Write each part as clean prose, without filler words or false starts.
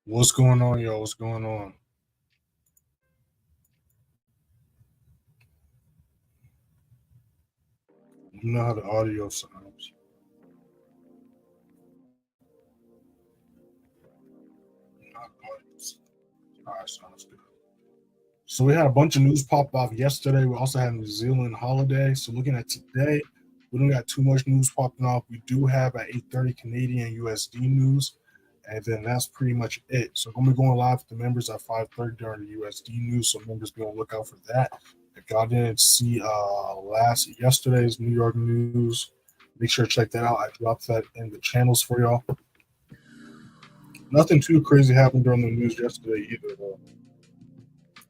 What's going on, y'all? What's going on? You know how the audio sounds. You know how the audio sounds. All right, sounds good. So we had a bunch of news pop off yesterday. We also had New Zealand holiday. So looking at today, we don't got too much news popping off. We do have at 8:30 Canadian USD news, and then that's pretty much it. So I'm gonna be going live with the members at 5:30 during the USD news. So members be on the lookout for that. If y'all didn't see yesterday's New York news, make sure to check that out. I dropped that in the channels for y'all. Nothing too crazy happened during the news yesterday either, though.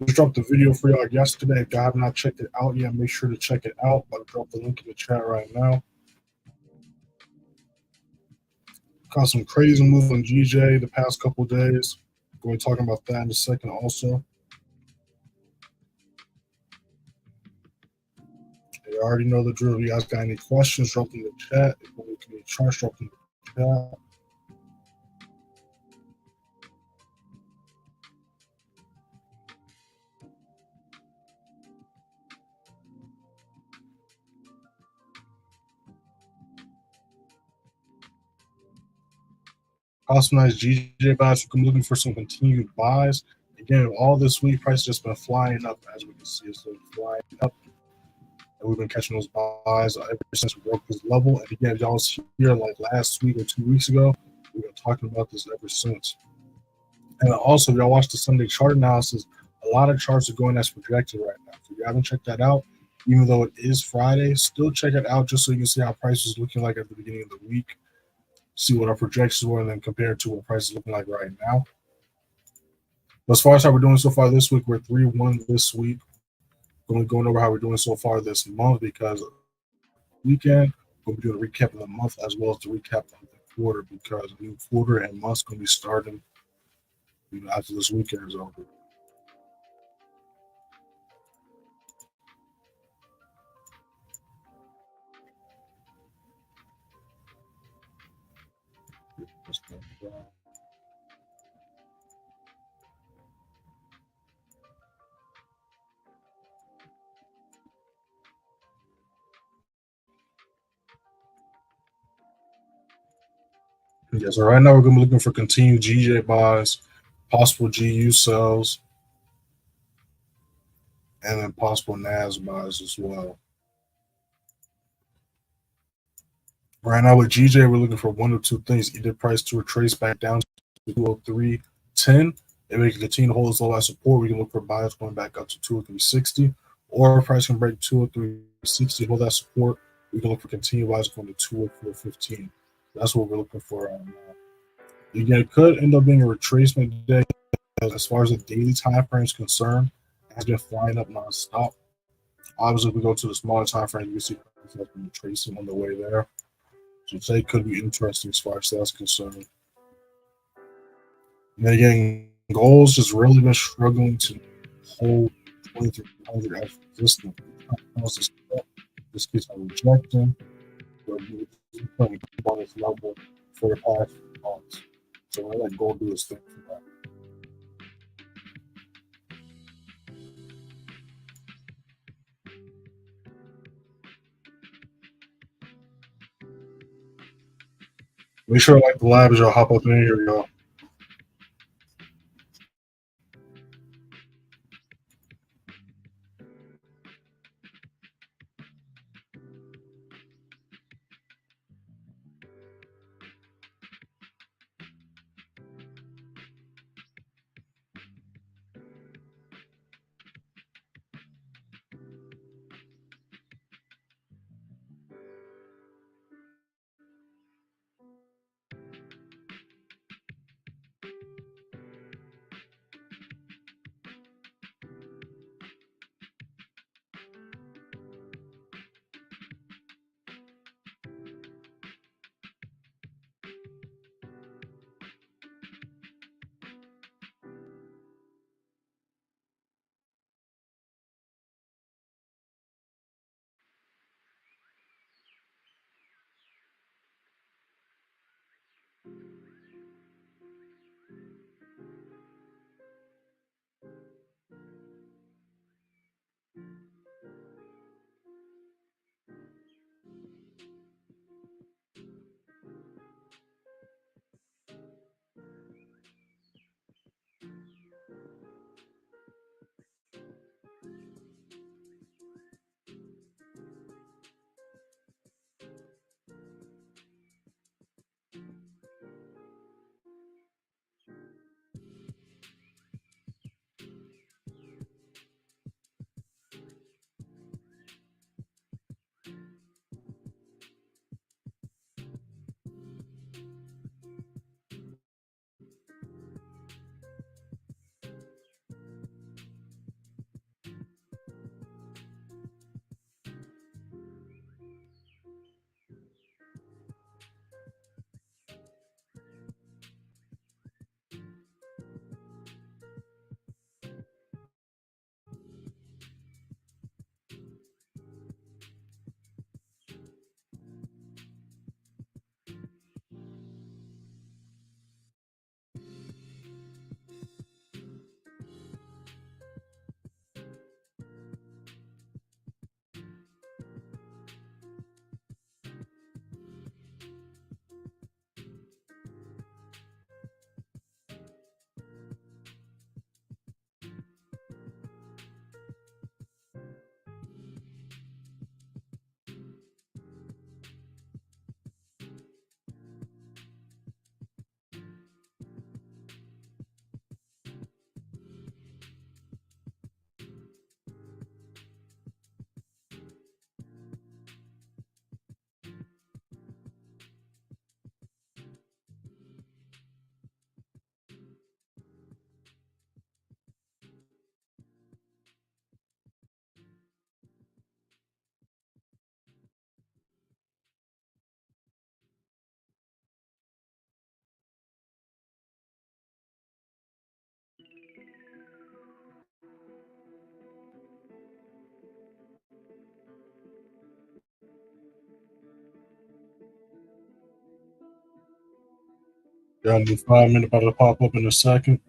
Just dropped the video for y'all yesterday. If y'all have not checked it out yet, make sure to check it out. I'll drop the link in the chat right now. Got some crazy moves on GJ the past couple days. Going to be talking about that in a second also. You already know the drill. If you guys got any questions, drop them in the chat. If you want any charts, drop them in the chat. Also, nice GJ buys. You can looking for some continued buys. Again, all this week, price just been flying up, as we can see. It's been flying up. And we've been catching those buys ever since we broke this level. And again, y'all was here like last week or 2 weeks ago. We've been talking about this ever since. And also, if y'all watch the Sunday chart analysis, a lot of charts are going as projected right now. So if you haven't checked that out, even though it is Friday, still check it out just so you can see how price is looking like at the beginning of the week. See what our projections were and then compare it to what price is looking like right now. But as far as how we're doing so far this week, we're 3-1 this week. Going over how we're doing so far this month because weekend we'll be doing a recap of the month as well as the recap of the quarter because the new quarter and month's going to be starting after this weekend is over. Yeah, so right now we're going to be looking for continued GJ buys, possible GU sells, and then possible NAS buys as well. Right now with GJ, we're looking for one or two things: either price to retrace back down to 203.10. If we can continue to hold this low as support, we can look for buyers going back up to 203.60. Or if price can break 203.60, hold that support, we can look for continued buys going to 204.15. That's what we're looking for right now. Again, it could end up being a retracement day as far as the daily time frame is concerned. It has been flying up nonstop. Obviously, if we go to the smaller time frame, you can see price has been retracing on the way there. So today could be interesting as far as that's concerned. And then again, goals just really been struggling to hold 2300 as resistance. This keeps on rejecting, but we keep on this level for the past months. So I let gold do its thing for that. Make sure to like the live as y'all hop up in here, y'all. Got a new 5 minute about to pop up in a second.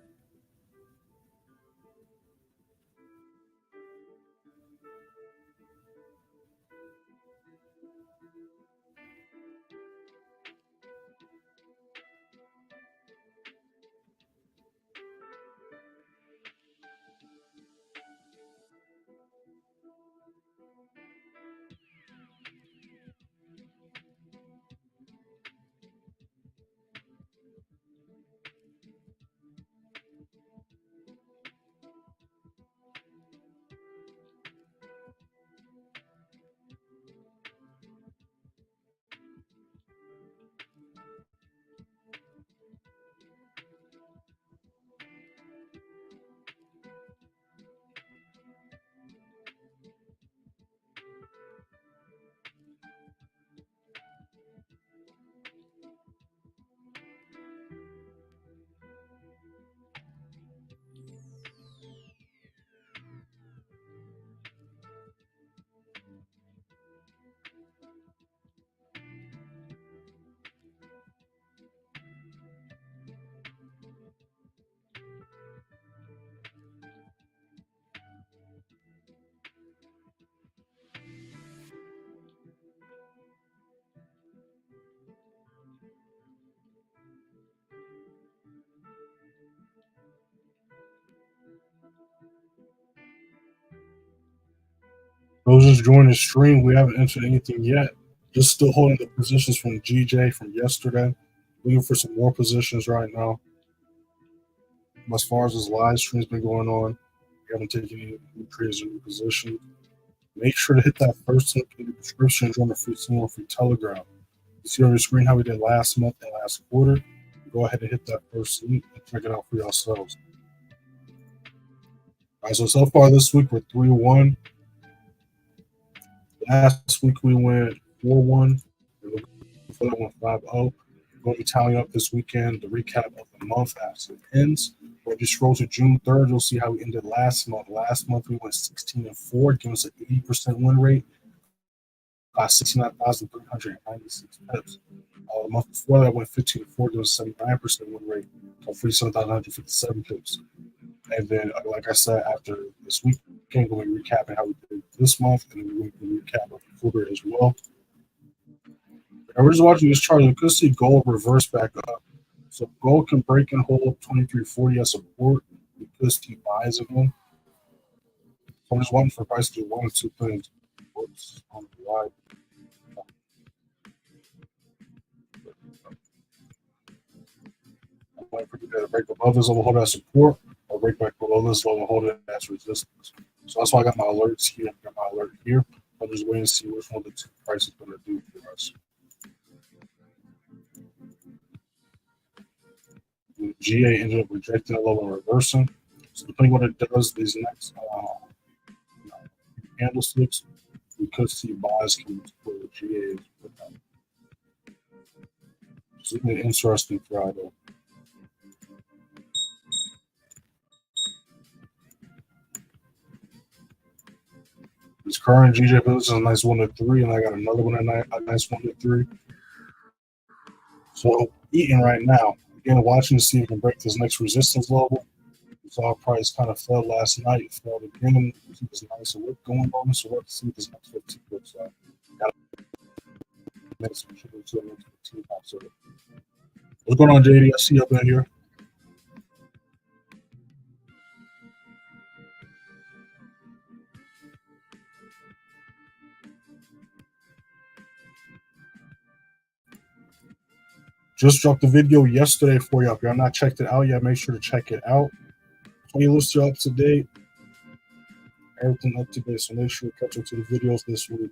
Those just joined the stream. We haven't entered anything yet. Just still holding the positions from GJ from yesterday. Looking for some more positions right now. As far as this live stream's been going on, we haven't taken any new trades or new positions. Make sure to hit that first link in the description and join the free signal free Telegram. You see on your screen how we did last month and last quarter. Go ahead and hit that first link and check it out for yourselves. All right, so far this week we're 3-1. Last week we went 4-1. Before that, went 5-0. We're going to be tallying up this weekend the recap of the month as it ends. When you scroll to June 3rd, you'll see how we ended last month. Last month we went 16-4, giving us an 80% win rate, 69,396 pips. The month before that went 15-4, giving us a 79% win rate, 47,157 pips. And then, like I said, after this weekend, we'll be recapping how we did this month, and then we'll recap of the quarter as well. And we're just watching this chart. You could see gold reverse back up. So gold can break and hold 2340 as support. We could see buys again. So I'm just waiting for price to do one or two things. Whoops, on the right. I'm waiting for you to break above this level, hold as support, or break back below this level, hold it as resistance. So that's why I got my alerts here. I got my alert here. I'm just waiting to see which one of the two prices is going to do for us. The GA ended up rejecting a level and reversing. So depending on what it does these next candlesticks, we could see buys come for the GA. It's an interesting Friday. This current GBPJPY is a nice 1-3, and I got another one a nice 1-3. So eating right now. Again, watching to see if we can break this next resistance level. We saw our price kind of fell last night. It fell again. See this nice wick going on. So we'll have to see what this next 15 looks like. Got to make some changes to the next 15 pops. What's going on, JD? I see you up in here. Just dropped the video yesterday for you. If you're not checked it out yet, make sure to check it out. Playlists are up to date. Everything up to date. So make sure to catch up to the videos this week.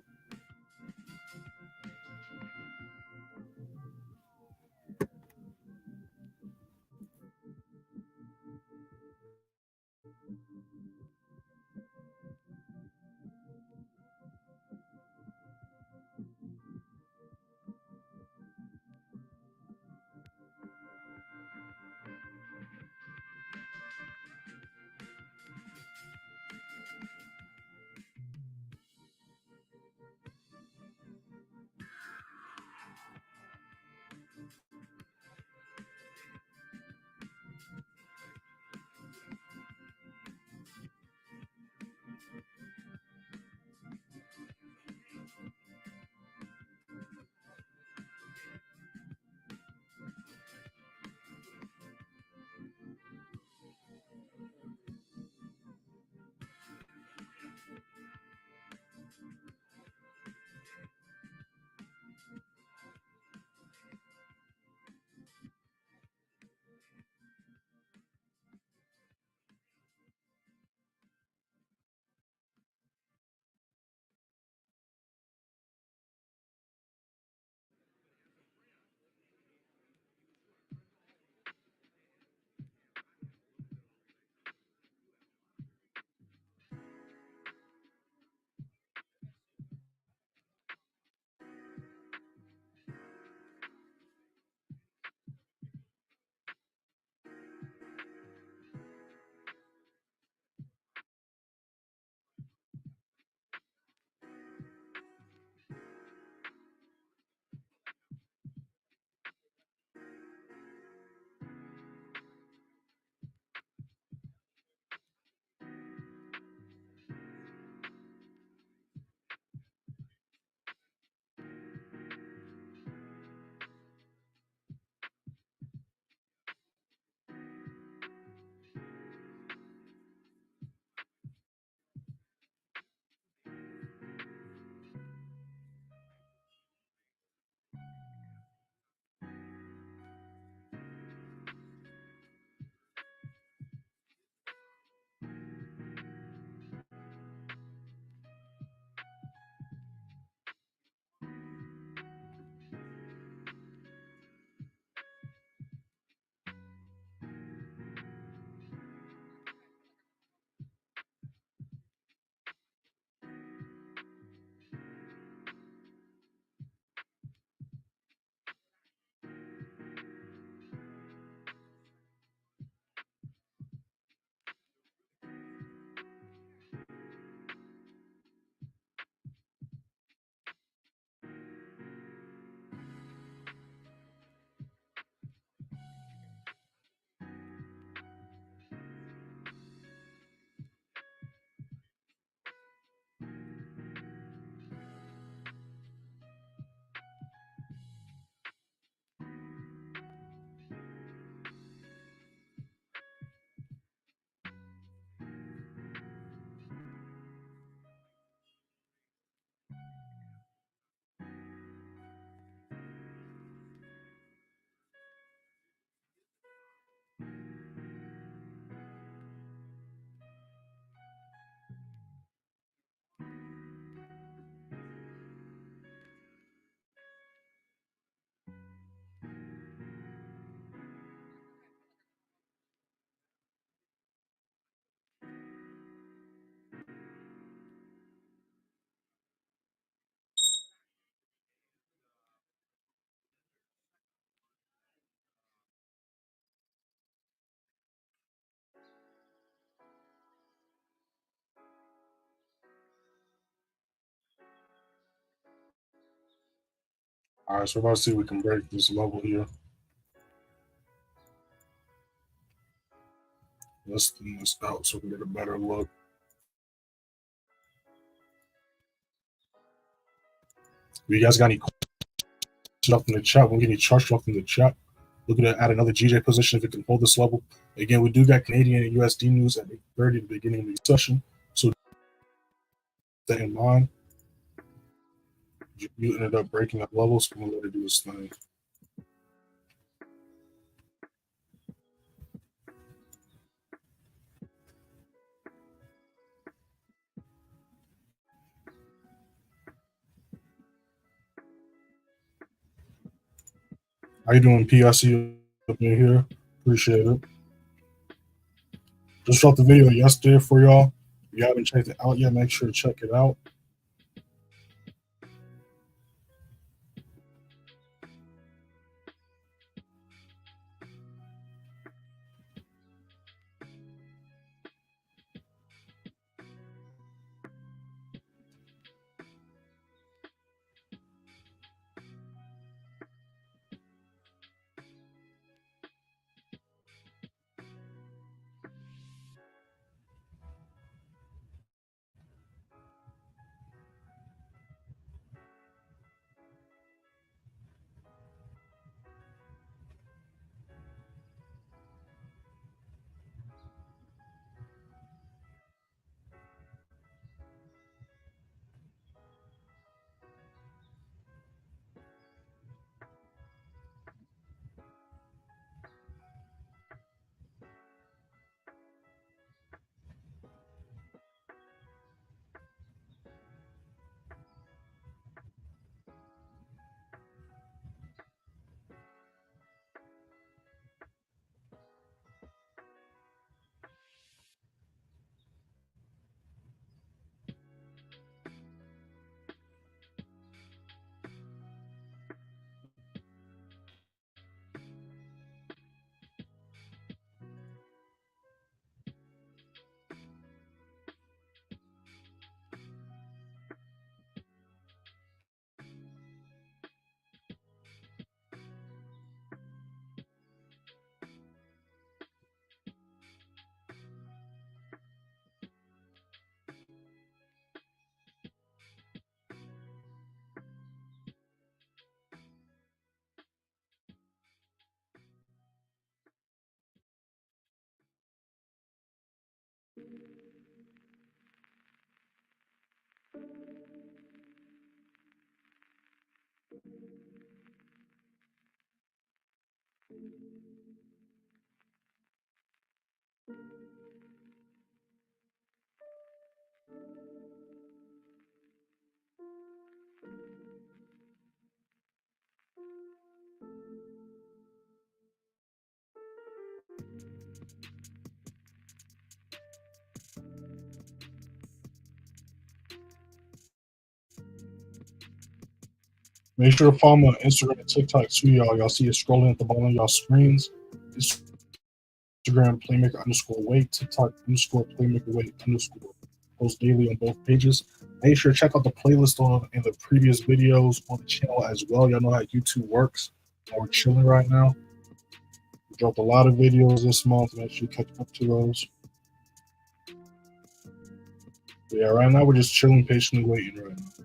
All right, so we're about to see if we can break this level here. Let's thin this out so we can get a better look. If you guys got any stuff in the chat, we'll get any chart stuff in the chat. Looking to add another GJ position if it can hold this level. Again, we do got Canadian and USD news at 8:30 at the beginning of the session, so that in mind. You ended up breaking up levels. So we'll let it do its thing. How you doing, PIC up in here? Appreciate it. Just dropped the video yesterday for y'all. If you haven't checked it out yet, make sure to check it out. Make sure to follow me on Instagram and TikTok too, y'all. Y'all see it scrolling at the bottom of y'all screens. Instagram playmaker underscore wait, TikTok underscore playmaker wait underscore. Post daily on both pages. Make sure to check out the playlist on in the previous videos on the channel as well. Y'all know how YouTube works. We're chilling right now. We dropped a lot of videos this month. Make sure you catch up to those. But yeah, right now we're just chilling, patiently waiting right now.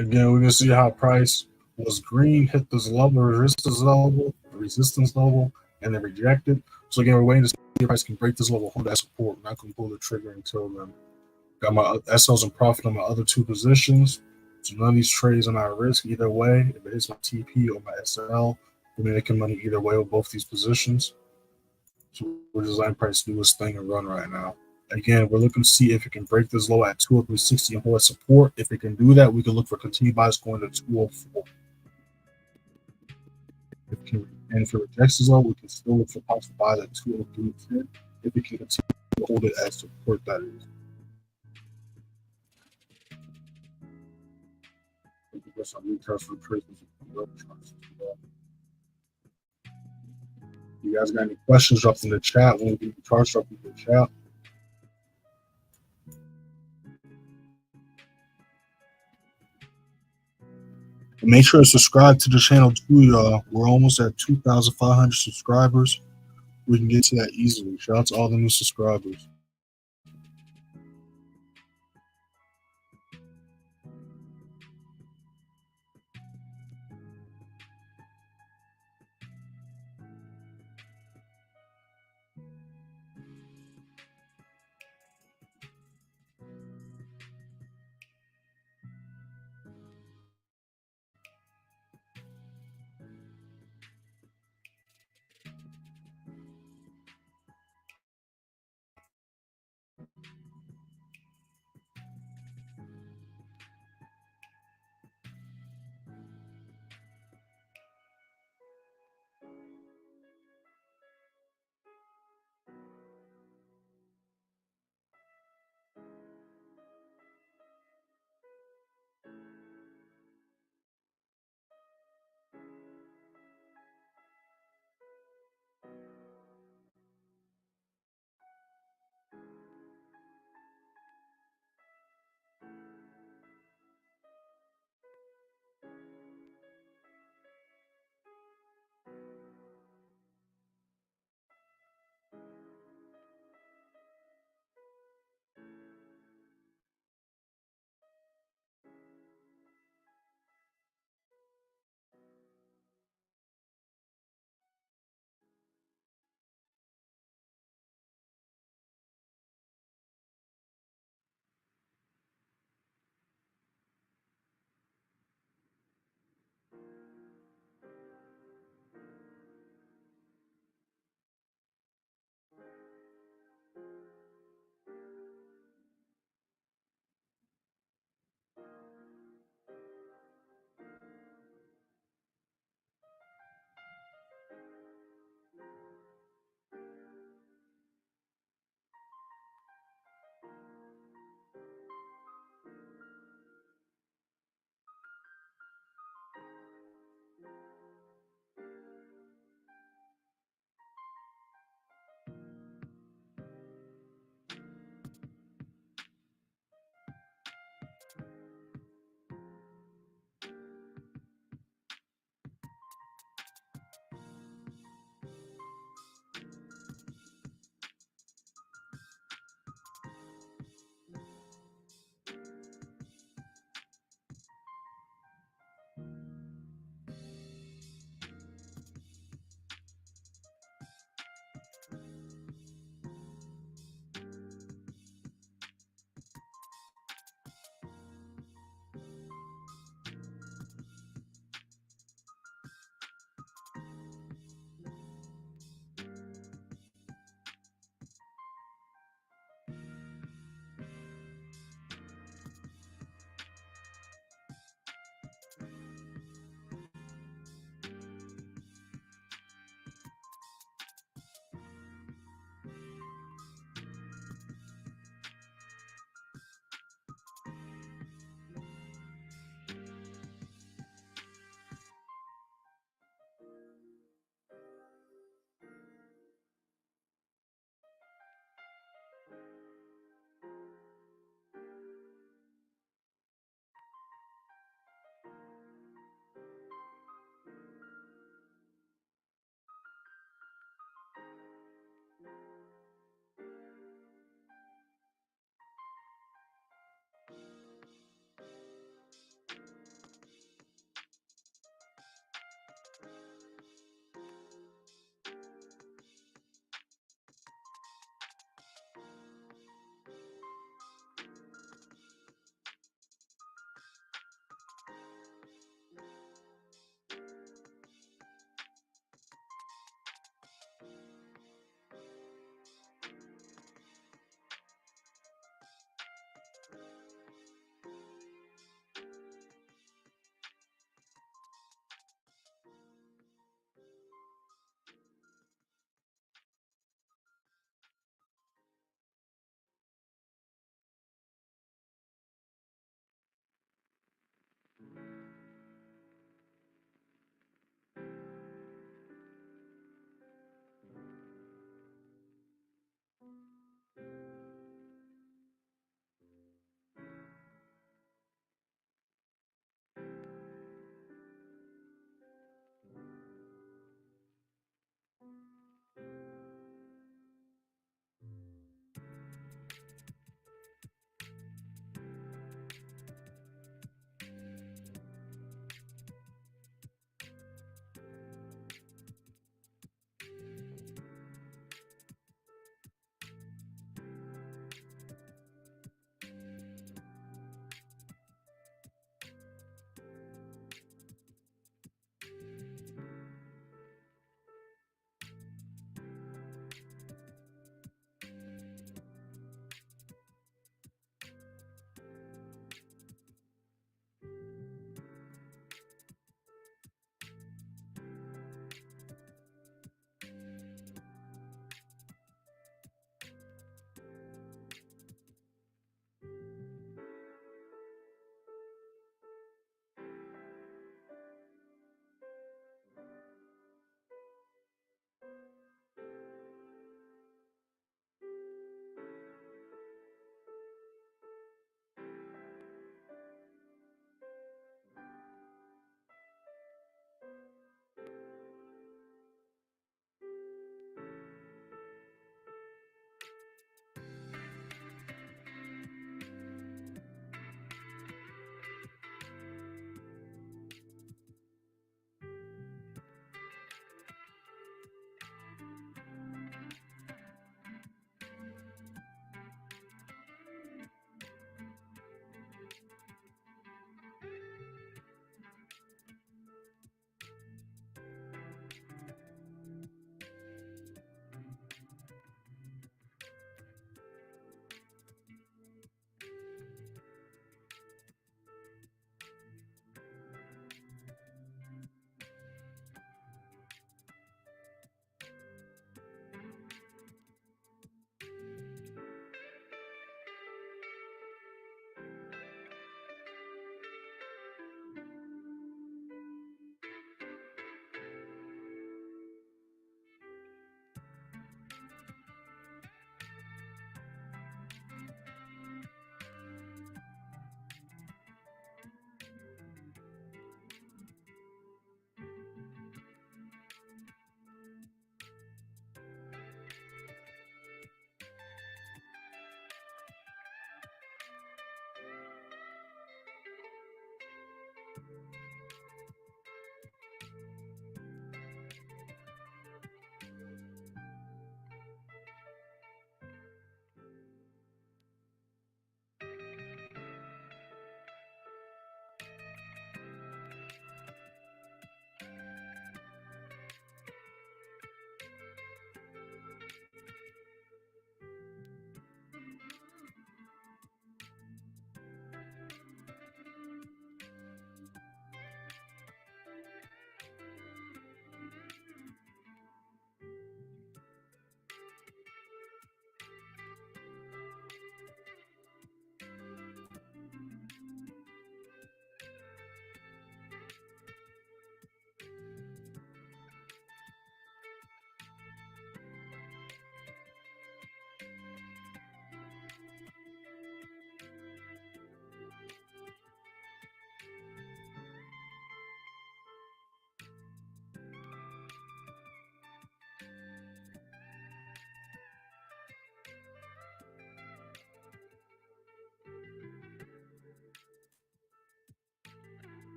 Again, we can see how price was green, hit this level, resistance level, and then rejected. So again, we're waiting to see if price can break this level, hold that support. We're not going to pull the trigger until then. Got my SLs and profit on my other two positions. So none of these trades are not risk either way. If it hits my TP or my SL, we're making money either way with both these positions. So we're just letting price do its thing and run right now. Again, we're looking to see if it can break this low at 203.60 and hold support. If it can do that, we can look for continued buys going to 204. And if it rejects this low, we can still look for possible buys at 203.10 if it can continue to hold it as support, that is. You guys got any questions? Drop in the chat. When we do the charts, drop in the chat. And make sure to subscribe to the channel too, y'all. We're almost at 2,500 subscribers. We can get to that easily. Shout out to all the new subscribers.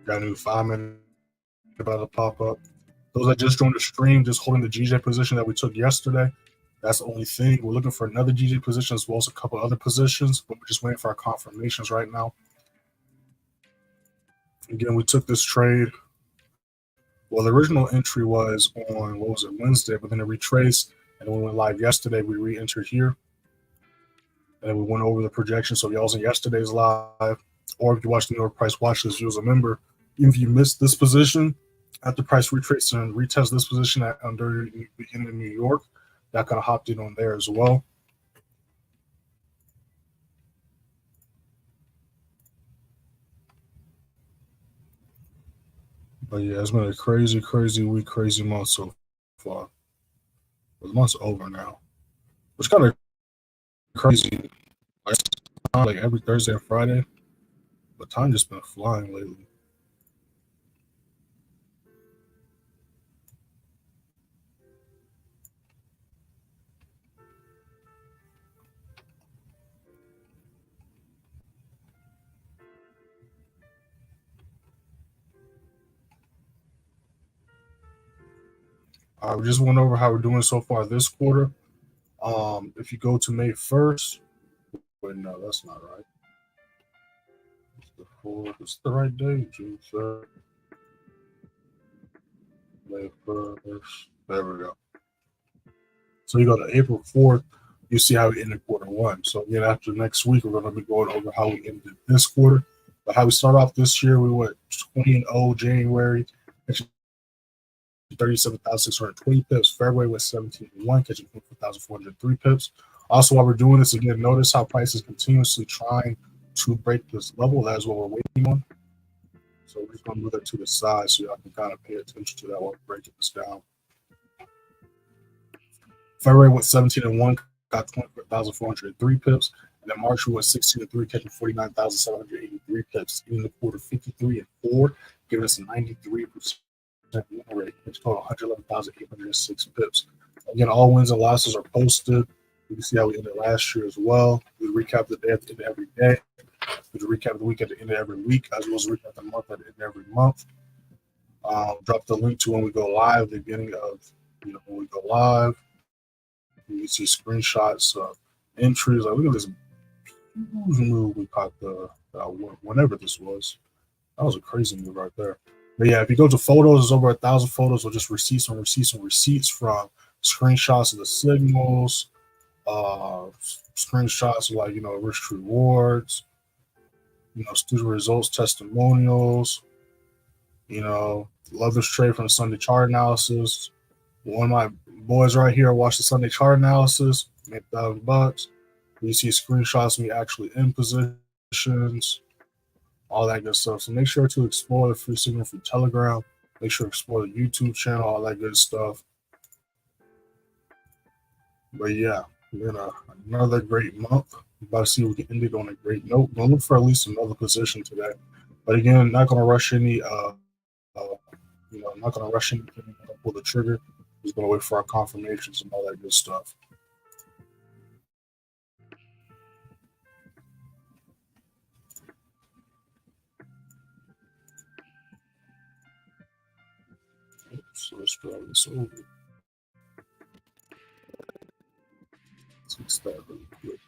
Got a new 5 minute about to pop up. Those that just joined the stream, just holding the GJ position that we took yesterday. That's the only thing. We're looking for another GJ position as well as a couple other positions, but we're just waiting for our confirmations right now. Again, we took this trade. Well, the original entry was on, what was it, Wednesday, but then it retraced, and when we went live yesterday, we re-entered here, and then we went over the projection. So if y'all was in yesterday's live, or if you watched the New York price watch list, you was a member. Even if you missed this position, after price retrace and retest this position at under the beginning of New York, that kind of hopped in on there as well. But yeah, it's been a crazy, crazy week, crazy month so far. The month's over now. It's kind of crazy. Like every Thursday and Friday, but time just been flying lately. We just went over how we're doing so far this quarter. If you go to May 1st, wait, no, that's not right. It's the 4th. It's the right date, June 3rd. May 1st. There we go. So you go to April 4th, you see how we ended quarter one. So again, after next week, we're going to be going over how we ended this quarter. But how we start off this year, we went 20-0 January, 37,620 pips. February was 17-1, catching 4,403 pips. Also, while we're doing this, again, notice how price is continuously trying to break this level. That is what we're waiting on. So we're just going to move that to the side so y'all can kind of pay attention to that while we're breaking this down. February went 17-1, got 24,403 pips. And then March we went 16-3, catching 49,783 pips. In the quarter, 53-4, giving us a 93% win rate, which total 111,806 pips. Again, all wins and losses are posted. You can see how we ended last year as well. We recap the day at the end of every day. We recap the week at the end of every week, as well as recap the month at the end of every month. Drop the link to when we go live, the beginning of when we go live. You can see screenshots of entries. Like, look at this huge move we caught whenever this was. That was a crazy move right there. But yeah, if you go to photos, it's over 1,000 photos or just receipts on receipts on receipts from screenshots of the signals, screenshots of risk rewards, student results, testimonials, love this trade from the Sunday chart analysis. One of my boys right here watched the Sunday chart analysis, made $1,000. You see screenshots of me actually in positions, all that good stuff. So make sure to explore the free signal through Telegram. Make sure to explore the YouTube channel, all that good stuff. But yeah, we're in another great month. About to see if we can end it on a great note. We'll look for at least another position today. But again, not going to rush any. Not going to rush anything. Pull the trigger. Just going to wait for our confirmations and all that good stuff. So let's drag this over. Let's fix that really quick.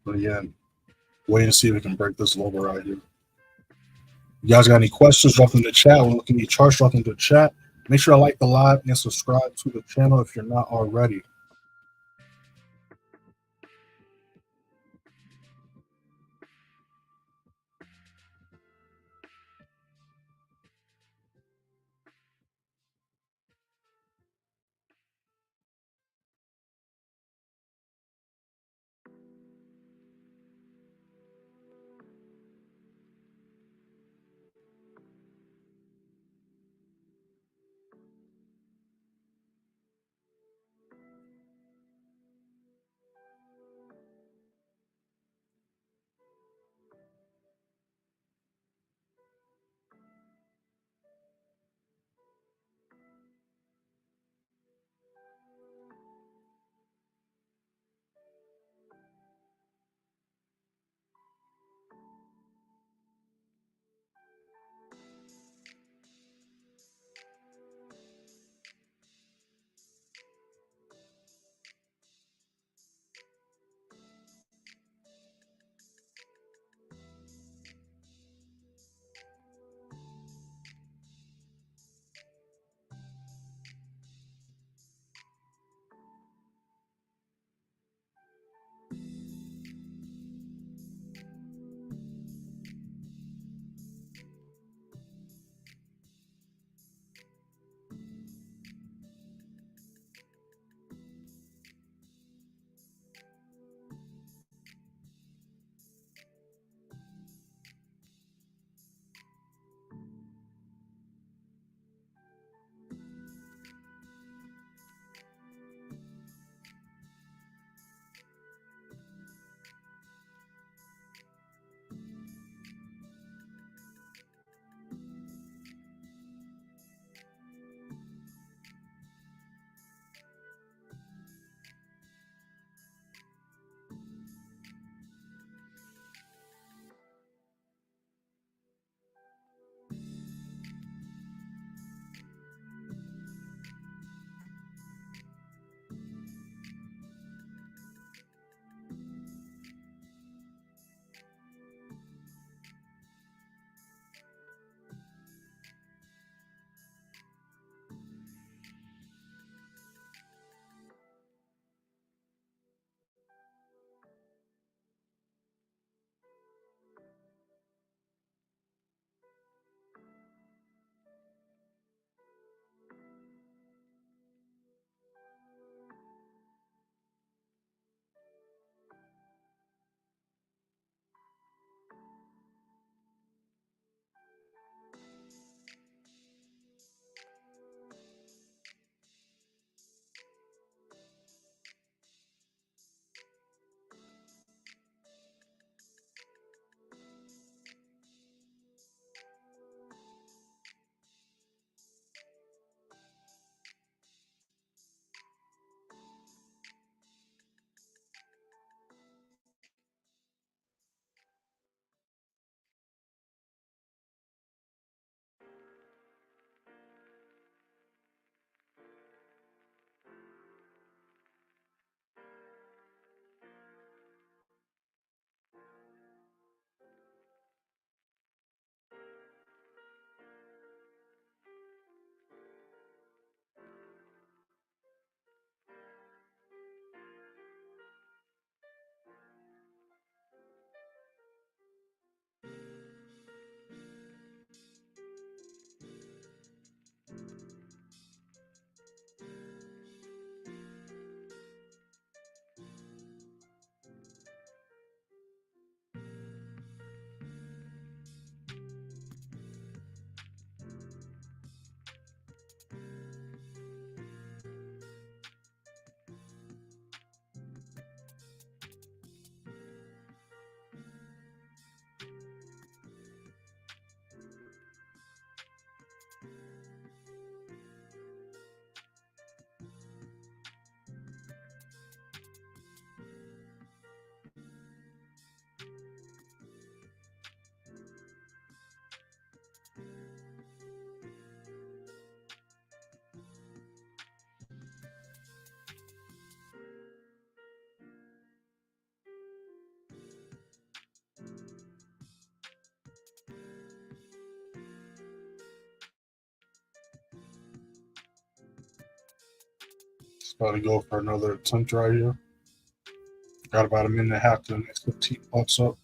But again, wait and see if we can break this lower right here. You guys got any questions, drop them in the chat. We're looking at your charts, drop them in the chat. Make sure to like the live and subscribe to the channel if you're not already. About to go for another attempt right here. Got about a minute and a half to the next 15 pops up.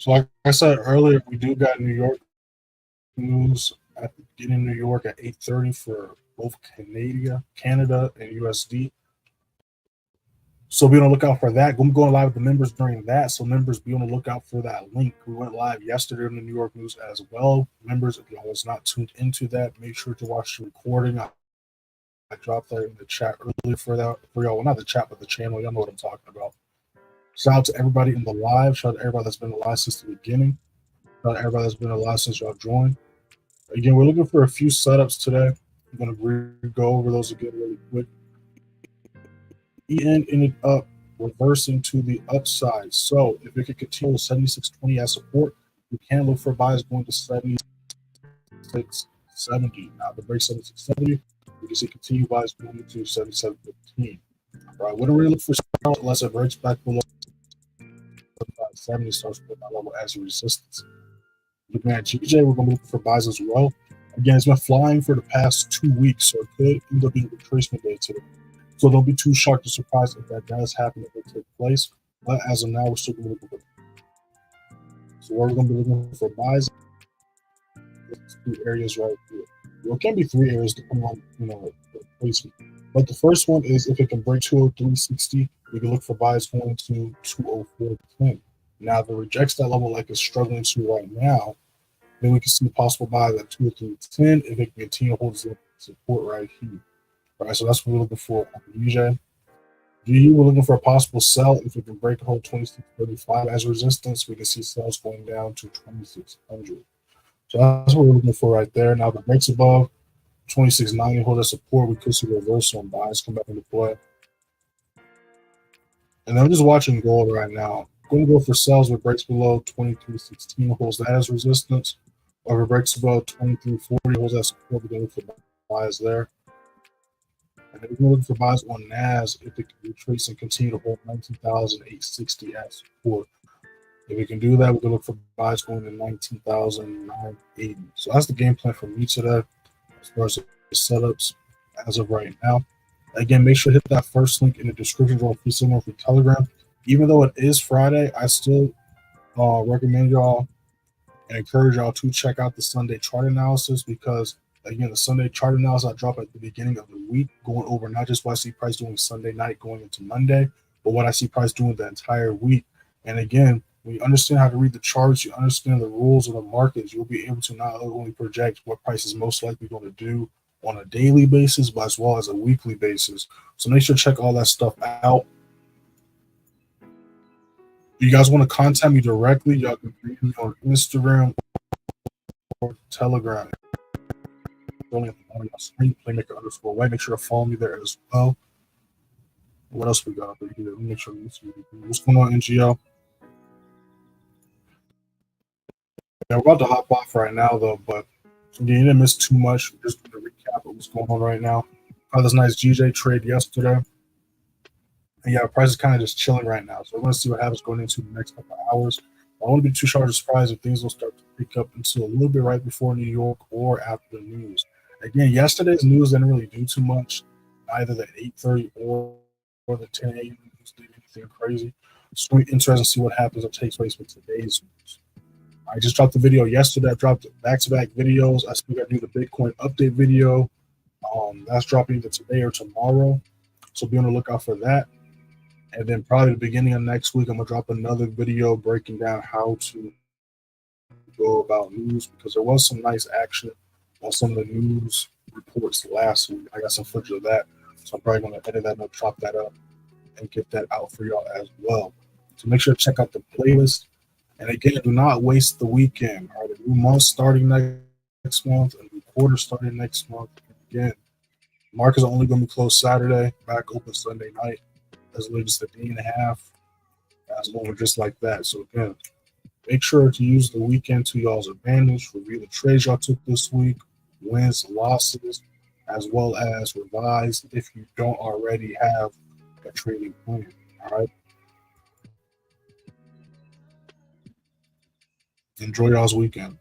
So like I said earlier, we do got New York news at the beginning of New York at 8:30 for both Canada and USD. So be on the lookout for that. I'm going live with the members during that. So members, be on the lookout for that link. We went live yesterday in the New York news as well. Members, if y'all was not tuned into that, make sure to watch the recording. I dropped that in the chat earlier for y'all. Well, not the chat, but the channel. Y'all know what I'm talking about. Shout out to everybody in the live. Shout out to everybody that's been alive since the beginning. Shout out to everybody that's been alive since y'all joined. Again, we're looking for a few setups today. I'm going to go over those again really quick. EN ended up reversing to the upside. So if it could continue 76.20 as support, we can look for buys going to 76.70. Now, if it breaks 76.70, we can see continue buys going to 77.15. Right, we don't really look for sell unless it breaks back below 70, starts with that level as a resistance. Looking at GJ, we're going to look for buys as well. Again, it's been flying for the past 2 weeks, so it could end up being a retracement day today. So don't be too shocked or surprised if that does happen, if it takes place. But as of now, we're still going to look for. So we're going to be looking for buys. Two areas right here. Well, it can be 3 areas depending on the placement. But the first one is if it can break 203.60, we can look for buys going to 204.10. Now, if it rejects that level like it's struggling to right now, then we can see possible buys at 203.10 if it can continue to hold support right here. All right, so that's what we're looking for on UJ. GU, we're looking for a possible sell. If we can break a whole 26.35 as resistance, we can see sales going down to 2600. So that's what we're looking for right there. Now, if it breaks above 2690, hold that support, we could see reversal and buys come back into play. And I'm just watching gold right now. I'm going to go for sells if it breaks below 2316, holds that as resistance. Or if it breaks above 2340, holds that support, we're going to look for buys there. And then we're looking for buys on NAS if it can retrace and continue to hold 19,860 as support. If we can do that, we can look for buys going to 19,980. So that's the game plan for me today as far as the setups as of right now. Again, make sure to hit that first link in the description for a free signal for Telegram. Even though it is Friday, I still recommend y'all and encourage y'all to check out the Sunday chart analysis because again, the Sunday chart analysis I drop at the beginning of the week, going over not just what I see price doing Sunday night going into Monday, but what I see price doing the entire week. And again, when you understand how to read the charts, you understand the rules of the markets, you'll be able to not only project what price is most likely going to do on a daily basis, but as well as a weekly basis. So make sure to check all that stuff out. If you guys want to contact me directly, y'all can reach me on Instagram or Telegram. Only at the bottom of my screen, playmaker_way. Make sure to follow me there as well. What else we got over here? Let me make sure we see what's going on, NGL. Yeah, we're about to hop off right now, though, but again, you didn't miss too much. We're just going to recap what's going on right now. Had this nice GJ trade yesterday. And yeah, price is kind of just chilling right now. So we're going to see what happens going into the next couple of hours. I won't be too sharp or surprised if things will start to pick up until a little bit right before New York or after the news. Again, yesterday's news didn't really do too much. Either the 8:30 or the 10 a.m. news did anything crazy. It's going to be interesting to see what happens or takes place with today's news. I just dropped the video yesterday. I dropped back-to-back videos. I still got to do the Bitcoin update video. That's dropping either today or tomorrow. So be on the lookout for that. And then probably the beginning of next week, I'm going to drop another video breaking down how to go about news because there was some nice action on some of the news reports last week. I got some footage of that. So I'm probably going to edit that up, chop that up, and get that out for y'all as well. So make sure to check out the playlist. And again, do not waste the weekend. All right, a new month starting next month, a new quarter starting next month. Again, markets are only going to be closed Saturday, back open Sunday night, as late as a day and a half, as over just like that. So again, make sure to use the weekend to y'all's advantage. Review the trades y'all took this week, wins, losses, as well as revise if you don't already have a trading plan. All right. Enjoy y'all's weekend.